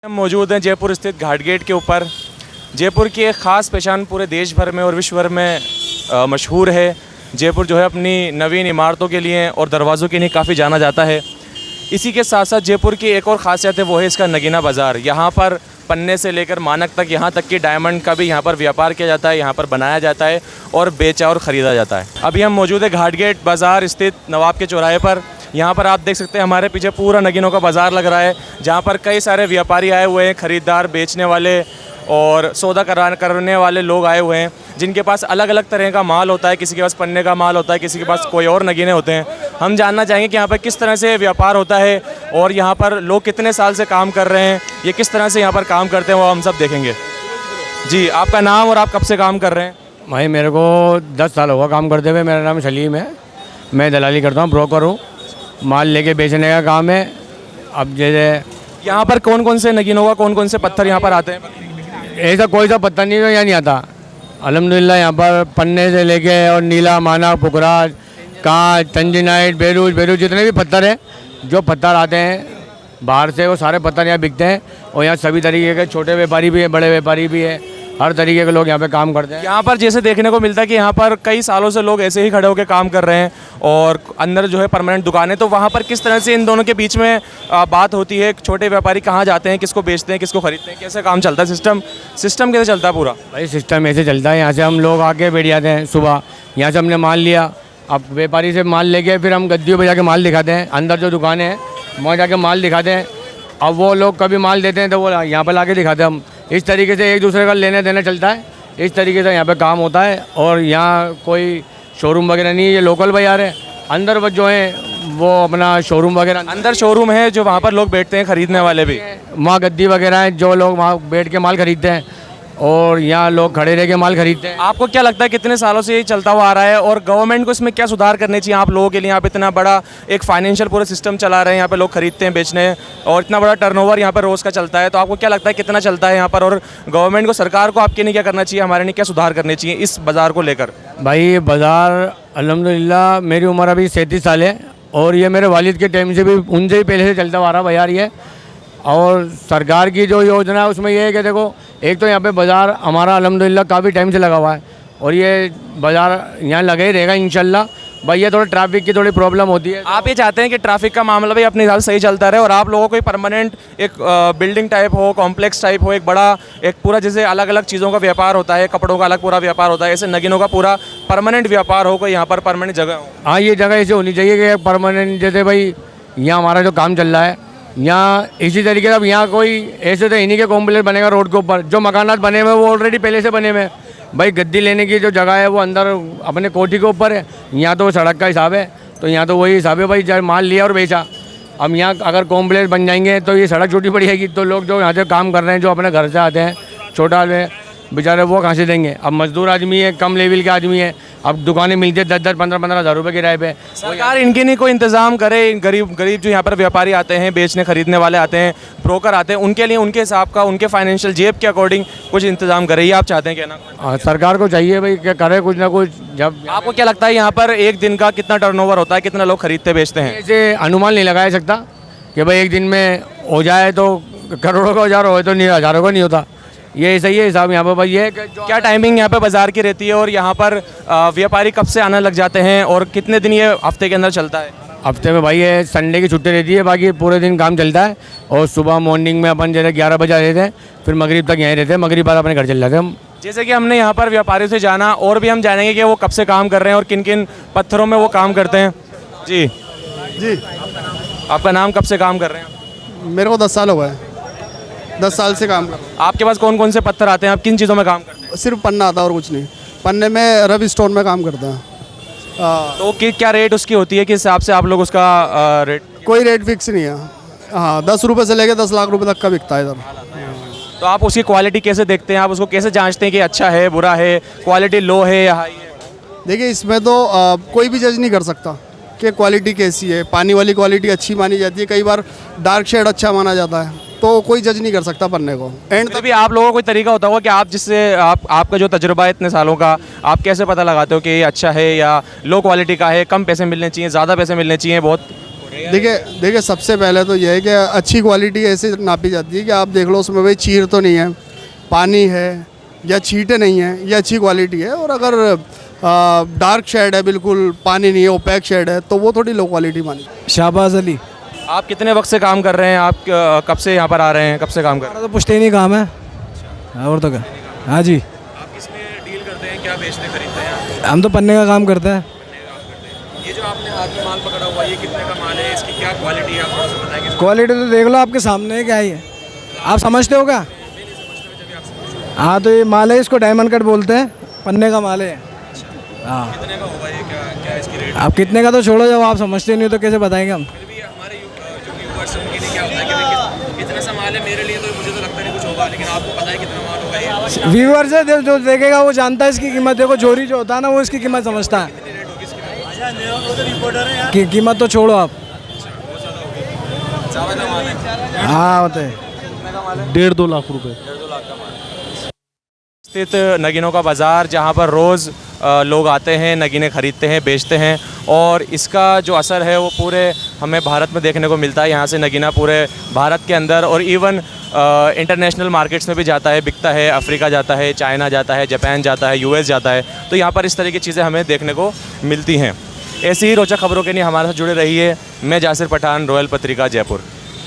हम मौजूद हैं जयपुर स्थित घाट गेट के ऊपर। जयपुर की एक ख़ास पहचान पूरे देश भर में और विश्व भर में मशहूर है। जयपुर जो है अपनी नवीन इमारतों के लिए और दरवाज़ों के लिए काफ़ी जाना जाता है। इसी के साथ साथ जयपुर की एक और ख़ासियत है, वो है इसका नगीना बाज़ार। यहाँ पर पन्ने से लेकर मानक तक, यहाँ तक कि डायमंड का भी यहाँ पर व्यापार किया जाता है, यहाँ पर बनाया जाता है और बेचा और ख़रीदा जाता है। अभी हम मौजूद है घाट गेट बाज़ार स्थित नवाब के चौराहे पर। यहाँ पर आप देख सकते हैं हमारे पीछे पूरा नगीनों का बाज़ार लग रहा है, जहाँ पर कई सारे व्यापारी आए हुए हैं, ख़रीदार, बेचने वाले और सौदा करने वाले लोग आए हुए हैं, जिनके पास अलग अलग तरह का माल होता है। किसी के पास पन्ने का माल होता है, किसी के पास कोई और नगीने होते हैं। हम जानना चाहेंगे कि यहाँ पर किस तरह से व्यापार होता है और यहाँ पर लोग कितने साल से काम कर रहे हैं, ये किस तरह से यहाँ पर काम करते हैं, वो हम सब देखेंगे। जी, आपका नाम और आप कब से काम कर रहे हैं? भाई मेरे को 10 साल होगा काम करते हुए। मेरा नाम सलीम है, मैं दलाली करता हूँ, ब्रोकर हूँ। माल लेके बेचने का काम है। अब जैसे यहाँ पर कौन कौन से नगीनों का कौन कौन से पत्थर यहाँ पर आते हैं? ऐसा कोई सा पत्थर नहीं है यहाँ नहीं आता। अल्हम्दुलिल्लाह यहाँ पर पन्ने से लेके और नीला, माना, पुकराज, कांच, तंजिनाइट, बेरूज जितने भी पत्थर हैं, जो पत्थर आते हैं बाहर से, वो सारे पत्थर यहाँ बिकते हैं। और यहाँ सभी तरीके के छोटे व्यापारी भी है, बड़े व्यापारी भी है, हर तरीके के लोग यहाँ पे काम करते हैं। यहाँ पर जैसे देखने को मिलता है कि यहाँ पर कई सालों से लोग ऐसे ही खड़े होकर काम कर रहे हैं और अंदर जो है परमानेंट दुकानें। तो वहाँ पर किस तरह से इन दोनों के बीच में बात होती है? छोटे व्यापारी कहाँ जाते हैं, किसको बेचते हैं, किसको खरीदते हैं, कैसे काम चलता है? सिस्टम कैसे चलता है पूरा? भाई सिस्टम ऐसे चलता है, यहाँ से हम लोग आके बैठ जाते हैं सुबह। यहाँ से हमने माल लिया, अब व्यापारी से माल लेके फिर हम गद्दियों पर जाके माल दिखाते हैं। अंदर जो दुकानें हैं वहाँ जाके माल दिखाते हैं। अब वो लोग कभी माल देते हैं तो वो यहाँ पर ला के दिखाते हैं हम। इस तरीके से एक दूसरे का लेने देना चलता है। इस तरीके से यहाँ पे काम होता है। और यहाँ कोई शोरूम वगैरह नहीं है, ये लोकल बाज़ार है। अंदर वो जो है वो अपना शोरूम वगैरह, अंदर शोरूम है जो वहाँ पर लोग बैठते हैं, खरीदने वाले भी वहाँ गद्दी वगैरह है, जो लोग वहाँ बैठ के माल खरीदते हैं और यहाँ लोग खड़े रह के माल खरीदते हैं। आपको क्या लगता है कितने सालों से ये चलता हुआ आ रहा है और गवर्नमेंट को इसमें क्या सुधार करने चाहिए आप लोगों के लिए? आप इतना बड़ा एक फाइनेंशियल पूरा सिस्टम चला रहे हैं, यहाँ पे लोग खरीदते हैं, बेचने हैं और इतना बड़ा टर्नओवर यहाँ पर रोज़ का चलता है, तो आपको क्या लगता है कितना चलता है यहाँ पर? और गवर्नमेंट को, सरकार को आपके लिए क्या करना चाहिए, हमारे लिए क्या सुधार करने चाहिए इस बाज़ार को लेकर? भाई बाज़ार अल्हम्दुलिल्लाह, मेरी उम्र अभी 37 साल है और ये मेरे वालिद के टाइम से भी, उनसे ही पहले से चलता आ रहा बाज़ार ये। और सरकार की जो योजना है उसमें ये है कि देखो, एक तो यहाँ पे बाज़ार हमारा अल्हम्दुलिल्लाह काफ़ी टाइम से लगा हुआ है और ये बाज़ार यहाँ लगा ही रहेगा इंशाल्लाह। भाई ये थोड़ा ट्रैफिक की थोड़ी प्रॉब्लम होती है। आप ये चाहते हैं कि ट्रैफिक का मामला भी अपने हिसाब से सही चलता रहे और आप लोगों को परमानेंट एक बिल्डिंग टाइप हो, कॉम्प्लेक्स टाइप हो, एक बड़ा एक पूरा, जैसे अलग अलग चीज़ों का व्यापार होता है, कपड़ों का अलग पूरा व्यापार होता है, ऐसे नगीनों का पूरा परमानेंट व्यापार हो, कोई यहाँ पर परमानेंट जगह हो। हाँ, ये जगह ऐसे होनी चाहिए कि परमानेंट, जैसे भाई यहाँ हमारा जो काम चल रहा है यहाँ इसी तरीके से। अब यहाँ कोई ऐसे तो इन्हीं के कॉम्प्लेक्स बनेगा रोड के ऊपर, जो मकानात बने हुए वो ऑलरेडी पहले से बने हुए हैं। भाई गद्दी लेने की जो जगह है वो अंदर अपने कोठी के ऊपर है, यहाँ तो सड़क का हिसाब है, तो यहाँ तो वही हिसाब है भाई, जब माल लिया और बेचा। अब यहाँ अगर कॉम्प्लेक्स बन जाएंगे तो ये सड़क छोटी पड़ी जाएगी, तो लोग जो यहाँ से काम कर रहे हैं, जो अपने घर से आते हैं, छोटा बेचारे, वो कहाँ से देंगे? अब मजदूर आदमी है, कम लेवल के आदमी है, अब दुकानें मिलती है 10-10, 15-15 हज़ार रुपये किराए पे। सरकार इनके लिए कोई इंतज़ाम करे, गरीब जो यहाँ पर व्यापारी आते हैं, बेचने खरीदने वाले आते हैं, ब्रोकर आते हैं, उनके लिए उनके हिसाब का, उनके फाइनेंशियल जेब के अकॉर्डिंग कुछ इंतज़ाम करे, ये आप चाहते हैं कहना? हाँ, सरकार को चाहिए भाई कि करे कुछ ना कुछ। जब आपको क्या लगता है यहाँ पर एक दिन का कितना टर्नओवर होता है, कितना लोग खरीदते बेचते हैं? ऐसे अनुमान नहीं लगाया सकता कि भाई एक दिन में हो जाए तो करोड़ों का, हज़ारों हो तो नहीं, हज़ारों का नहीं होता। ये सही है हिसाब यहाँ पर भाई। ये क्या टाइमिंग यहाँ पे बाज़ार की रहती है और यहाँ पर व्यापारी कब से आने लग जाते हैं और कितने दिन ये हफ्ते के अंदर चलता है? हफ्ते में भाई ये संडे की छुट्टी रहती है, बाकी पूरे दिन काम चलता है। और सुबह मॉर्निंग में अपन जैसे 11 बजे रहते हैं, फिर मगरिब तक यहीं रहते हैं, मगरिब बाद अपने घर चल जाते हैं हम। जैसे कि हमने यहाँ पर व्यापारियों से जाना और भी हम जानेंगे कि वो कब से काम कर रहे हैं और किन किन पत्थरों में वो काम करते हैं। जी जी, आपका नाम, कब से काम कर रहे हैं? मेरे को 10 साल हो गए, 10 साल से काम कर रहा आपके पास कौन कौन से पत्थर आते हैं, आप किन चीज़ों में काम करते हैं? हूँ। सिर्फ पन्ना आता है और कुछ नहीं। पन्ने में रब स्टोन में काम करता है। तो क्या रेट उसकी होती है, किस हिसाब से आप लोग उसका रेट? कोई रेट फिक्स नहीं है। हाँ, 10 रुपये से लेके 10 लाख रुपए तक का बिकता है इधर। तो आप उसकी क्वालिटी कैसे देखते हैं, आप उसको कैसे जांचते हैं कि अच्छा है, बुरा है, क्वालिटी लो है या हाई है? देखिए, इसमें तो कोई भी जज नहीं कर सकता कि क्वालिटी कैसी है। पानी वाली क्वालिटी अच्छी मानी जाती है, कई बार डार्क शेड अच्छा माना जाता है, तो कोई जज नहीं कर सकता पन्ने को। एंड तभी आप लोगों को कोई तरीका होता होगा कि आप जिससे आपका जो तजुर्बा है इतने सालों का, आप कैसे पता लगाते हो कि ये अच्छा है या लो क्वालिटी का है, कम पैसे मिलने चाहिए, ज़्यादा पैसे मिलने चाहिए? बहुत देखिए सबसे पहले तो यह है कि अच्छी क्वालिटी ऐसे नापी जाती है कि आप देख लो उसमें भाई चीर तो नहीं है, पानी है या छींटे नहीं है, ये अच्छी क्वालिटी है। और अगर डार्क शेड है, बिल्कुल पानी नहीं है, ओपैक शेड है, तो वो थोड़ी लो क्वालिटी मानी। शाहबाज अली। आप कितने वक्त से काम कर रहे हैं? आप कब से यहाँ पर आ रहे हैं? कब से काम कर रहे हमारा तो पुश्तैनी काम है। और तो क्या। हाँ जी, हैं? आप किस में डील करते हैं? क्या बेचते खरीदते हैं? हम तो पन्ने का काम करते हैं। ये जो आपने हाथ में माल पकड़ा हुआ है, ये कितने का माल है? इसकी क्या क्वालिटी है? आप थोड़ा सा बताएंगे। क्वालिटी तो देख लो आपके सामने है, क्या है ये? आप समझते हो क्या? हाँ तो ये माल है, इसको डायमंड कट बोलते हैं, पन्ने का माल है। हाँ, कितने का होगा ये? क्या क्या इसकी रेट? आप कितने का तो छोड़ो, जब आप समझते नहीं हो तो कैसे बताएंगे हम? फिर भी हमारे जो व्यूअर्स हैं उनके लिए क्या होता है कि भाई कितने सा माल है? मेरे लिए तो मुझे तो लगता नहीं कुछ होगा, लेकिन आपको पता है कितना माल होगा ये? व्यूअर से जो देखेगा वो जानता है इसकी कीमत। देखो चोरी जो होता है ना, वो इसकी कीमत समझता है। कीमत तो छोड़ो आप। ज़्यादा का माल है? हाँ होते हैं। 1.5-2 लाख रुपए। स्थित नगीनों का बाज़ार, जहाँ पर रोज़ लोग आते हैं, नगीने खरीदते हैं, बेचते हैं, और इसका जो असर है वो पूरे हमें भारत में देखने को मिलता है। यहाँ से नगीना पूरे भारत के अंदर और इवन इंटरनेशनल मार्केट्स में भी जाता है, बिकता है। अफ्रीका जाता है, चाइना जाता है, जापान जाता है, यूएस जाता है। तो यहाँ पर इस तरह की चीज़ें हमें देखने को मिलती हैं। ऐसी ही रोचक खबरों के लिए हमारे साथ जुड़े रहिए। मैं जासिर पठान, रॉयल पत्रिका, जयपुर।